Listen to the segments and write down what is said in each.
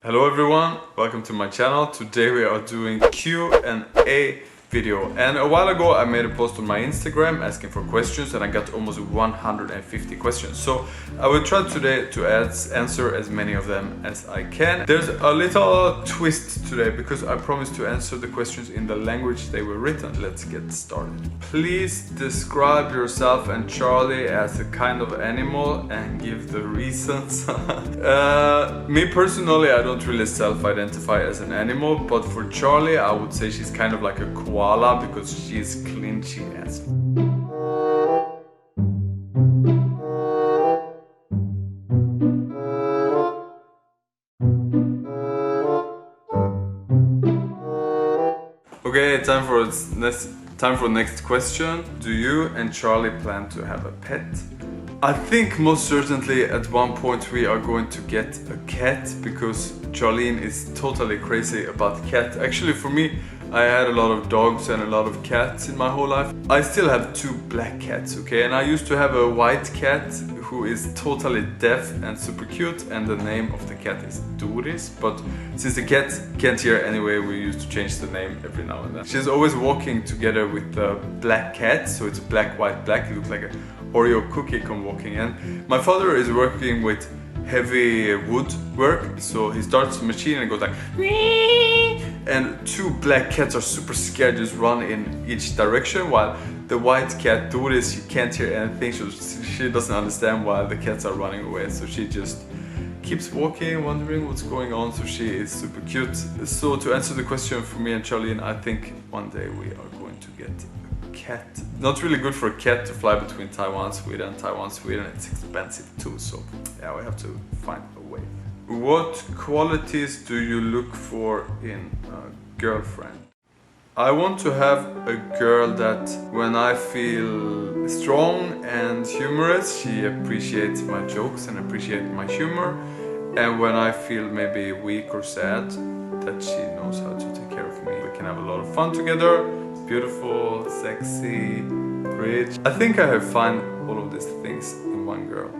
Hello everyone, welcome to my channel. Today we are doing Q&A video, and a while ago I made a post on my Instagram asking for questions and I got almost 150 questions. So I will try today to answer as many of them as I can. There's a little twist today because I promised to answer the questions in the language they were written. Let's get started. Please describe yourself and Charlie as a kind of animal and give the reasons. Me personally, I don't really self-identify as an animal, but for Charlie I would say she's kind of like a koala because she's clinchy as Okay, time for next question. Do you and Charlie plan to have a pet? I think most certainly at one point we are going to get a cat because Charlene is totally crazy about cat. Actually, for me, I had a lot of dogs and a lot of cats in my whole life. I still have 2 black cats, okay? And I used to have a white cat who is totally deaf and super cute, and the name of the cat is Doris. But since the cat can't hear anyway, we used to change the name every now and then. She's always walking together with the black cat, so it's black, white, black. It looks like an Oreo cookie come walking. And my father is working with heavy wood work, so he starts the machine and it goes like and 2 black cats are super scared, just run in each direction, while the white cat Doris, she can't hear anything, she doesn't understand why the cats are running away, so she just keeps walking, wondering what's going on. So she is super cute. So to answer the question for me and Charlene, I think one day we are going to get a cat. Not really good for a cat to fly between Taiwan, Sweden. It's expensive too, so yeah, we have to find a way. What qualities do you look for in a girlfriend? I want to have a girl that when I feel strong and humorous, she appreciates my jokes and appreciates my humor. And when I feel maybe weak or sad, that she knows how to take care of me. We can have a lot of fun together. Beautiful, sexy, rich. I think I have found all of these things in one girl.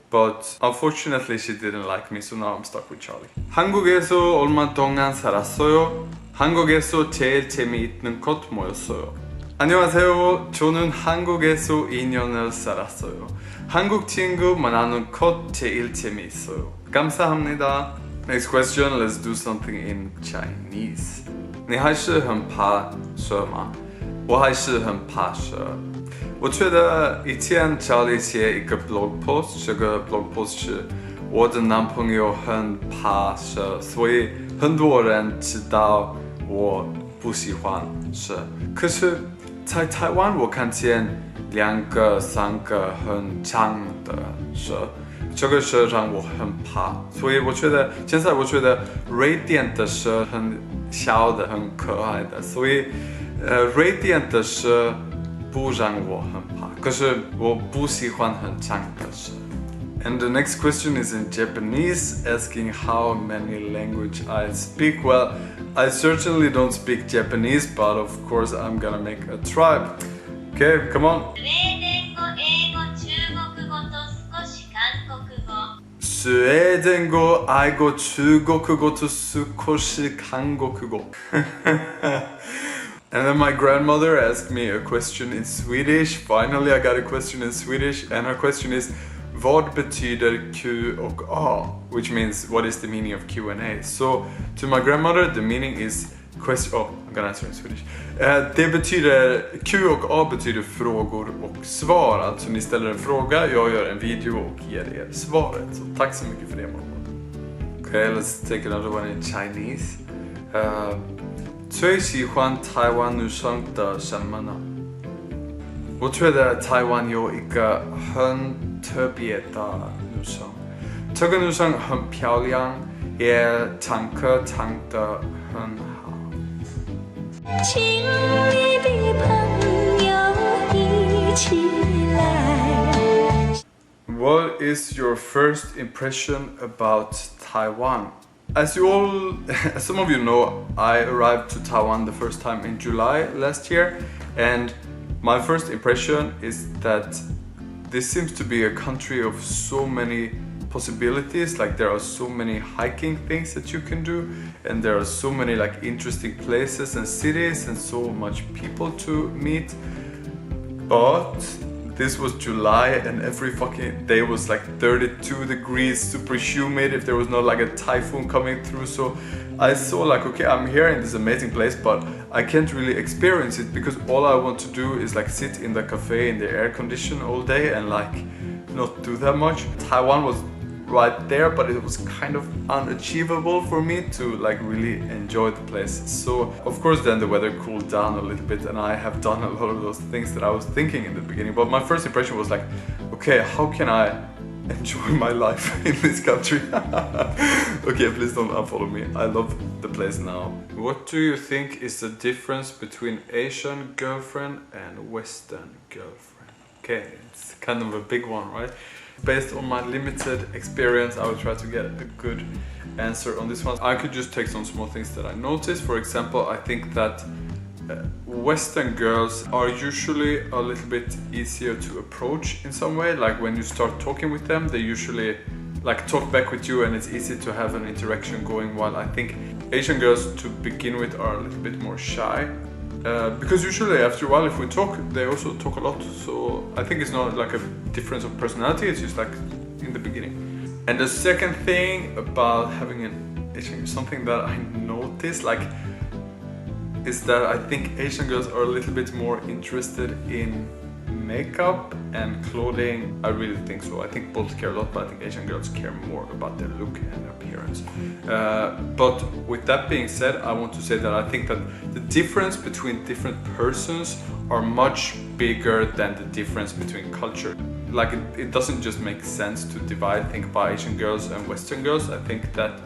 But unfortunately she didn't like me, so now I'm stuck with Charlie. 한국에서 얼마 동안 살았어요? 한국에서 제일 재미있는 것 뭐였어요? 안녕하세요. 저는 한국에서 2년을 살았어요. 한국 친구 만나는 것 제일 재미있어요. 감사합니다. Next question, let's do something in Chinese. 你还是很怕蛇吗？我还是很怕蛇。我觉得以前Charlie写一个 blog post， 这个 blog post 是我的男朋友很怕蛇，所以很多人知道我不喜欢蛇。可是，在台湾我看见2个、3个很长的蛇，这个蛇让我很怕，所以现在我觉得瑞典的蛇很小的、很可爱的，所以瑞典的蛇不让我很怕，可是我不喜欢很长的蛇。And the next question is in Japanese, asking how many languages I speak. Well, I certainly don't speak Japanese, but of course I'm gonna make a try. Okay, come on. スウェーデン語、英語、中国語と少し韓国語。And then my grandmother asked me a question in Swedish. Finally, I got a question in Swedish, and her question is vad betyder Q och A? Which means what is the meaning of Q&A? So to my grandmother, the meaning is question. Oh, I'm gonna answer in Swedish. Det betyder Q och A betyder frågor och svar. Alltså ni ställer en fråga, jag gör en video och ger er svaret. Så tack så mycket för det, mormor. Okay, let's take another one in Chinese. 最喜欢台湾女生的什么呢？我觉得台湾有一个很特别的女生，这个女生很漂亮，也唱歌唱得很好。亲爱的朋友，一起来。What is your first impression about Taiwan? As some of you know, I arrived to Taiwan the first time in July last year, and my first impression is that this seems to be a country of so many possibilities. Like there are so many hiking things that you can do, and there are so many like interesting places and cities and so much people to meet. But this was July and every fucking day was like 32 degrees, super humid if there was not like a typhoon coming through. So I saw like, okay, I'm here in this amazing place, but I can't really experience it because all I want to do is like sit in the cafe in the air condition all day and like not do that much. Taiwan was right there, but it was kind of unachievable for me to like really enjoy the place. So of course then the weather cooled down a little bit and I have done a lot of those things that I was thinking in the beginning, but my first impression was like, okay, how can I enjoy my life in this country? Okay, please don't unfollow me. I love the place now. What do you think is the difference between Asian girlfriend and Western girlfriend? Okay, it's kind of a big one, right? Based on my limited experience, I will try to get a good answer on this one. I could just take some small things that I noticed. For example, I think that Western girls are usually a little bit easier to approach in some way. Like when you start talking with them, they usually like talk back with you and it's easy to have an interaction going, while I think Asian girls to begin with are a little bit more shy. Because usually after a while if we talk, they also talk a lot. So I think it's not like a difference of personality, it's just like in the beginning. And the second thing about having an Asian, something that I noticed like is that I think Asian girls are a little bit more interested in makeup and clothing. I really think so. I think both care a lot, but I think Asian girls care more about their look and appearance. But with that being said, I want to say that I think that the difference between different persons are much bigger than the difference between culture. Like it doesn't just make sense to divide, think about Asian girls and Western girls. I think that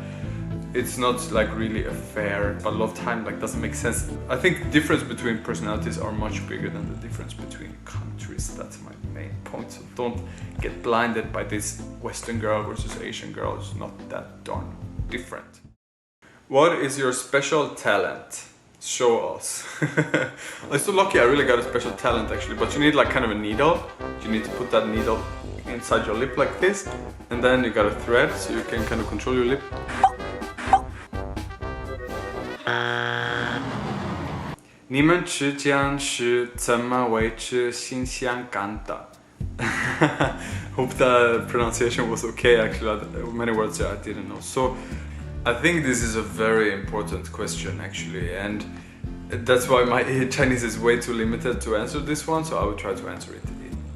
it's not like really a fair, but a lot of time like doesn't make sense. I think the difference between personalities are much bigger than the difference between countries. That's my main point. So don't get blinded by this Western girl versus Asian girl. It's not that darn different. What is your special talent? Show us. I'm so lucky I really got a special talent actually, but you need like kind of a needle. You need to put that needle inside your lip like this, and then you got a thread so you can kind of control your lip. 你们之间是怎么维持新鲜感的? Hope that pronunciation was okay. Actually, many words I didn't know. So I think this is a very important question actually, and that's why my Chinese is way too limited to answer this one, so I will try to answer it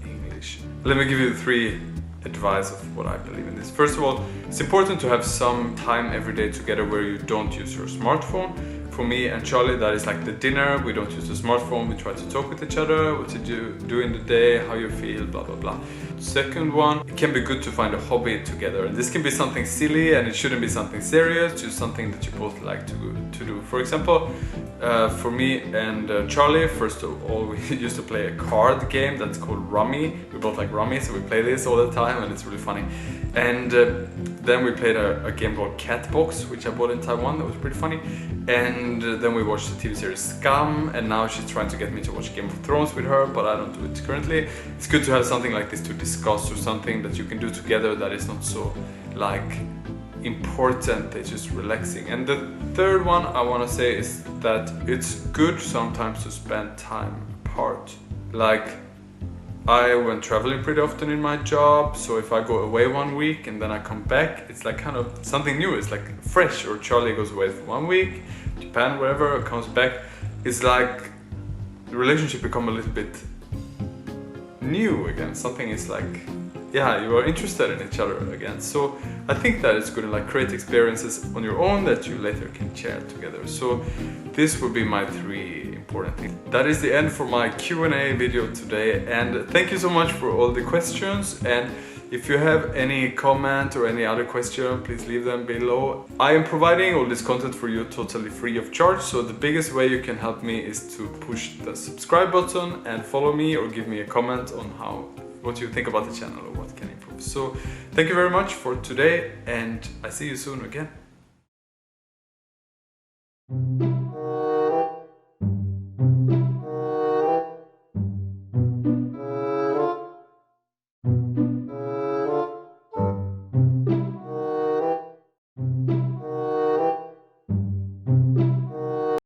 in English. Let me give you 3 advice of what I believe in this. First of all, it's important to have some time every day together where you don't use your smartphone. For me and Charlie, that is like the dinner. We don't use the smartphone. We try to talk with each other. What did you do in the day? How you feel? Blah, blah, blah. Second one, it can be good to find a hobby together. And this can be something silly and it shouldn't be something serious, just something that you both like to do. For example, for me and Charlie, first of all, we used to play a card game that's called Rummy. We both like Rummy, so we play this all the time and it's really funny. And then we played a game called Catbox, which I bought in Taiwan. That was pretty funny. And then we watched the TV series Scum, and now she's trying to get me to watch Game of Thrones with her, but I don't do it currently. It's good to have something like this to discuss, or something that you can do together that is not so like important, it's just relaxing. And the third one I want to say is that it's good sometimes to spend time apart. Like I went traveling pretty often in my job, so if I go away 1 week and then I come back, it's like kind of something new, it's like fresh. Or Charlie goes away for 1 week, Japan, wherever, comes back, it's like the relationship become a little bit new again. Something is like, yeah, you are interested in each other again. So I think that it's good to like create experiences on your own that you later can share together. So this would be my 3 important things. That is the end for my Q&A video today, and thank you so much for all the questions. And if you have any comment or any other question, please leave them below. I am providing all this content for you totally free of charge, so the biggest way you can help me is to push the subscribe button and follow me, or give me a comment on what you think about the channel or what can improve. So thank you very much for today, and I see you soon again.